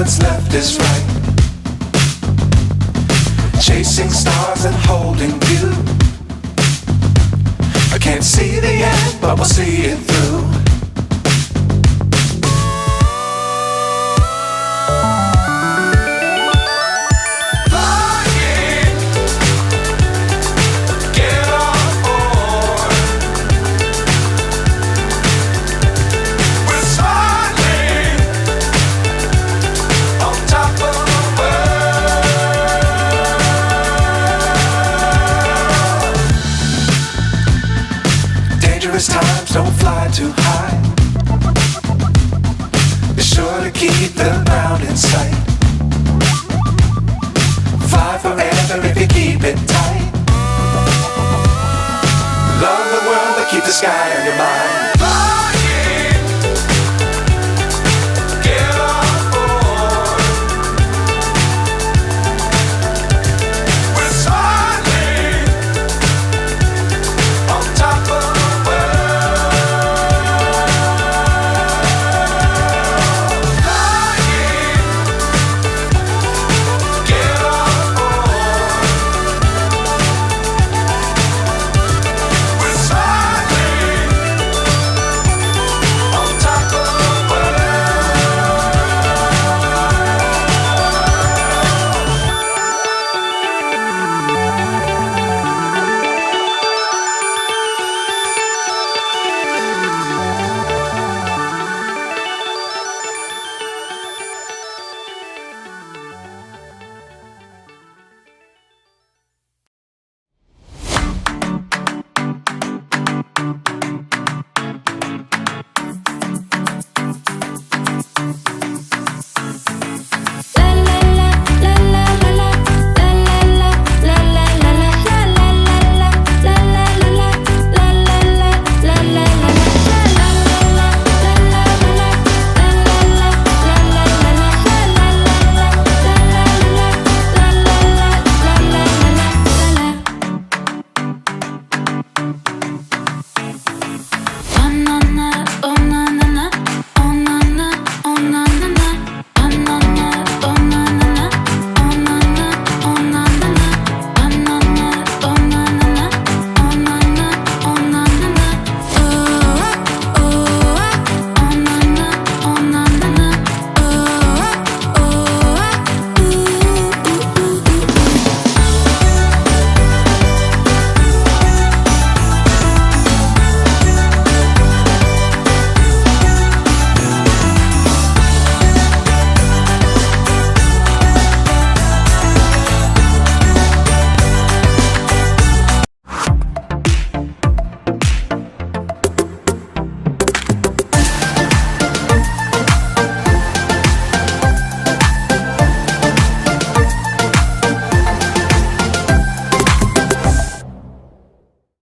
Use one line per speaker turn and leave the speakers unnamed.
what's left is right. Chasing stars and holding you. I can't see the end, but we'll see it through. Times don't fly too high. Be sure to keep the ground in sight. Fly forever if you keep it tight. Love the world but keep the sky on your mind.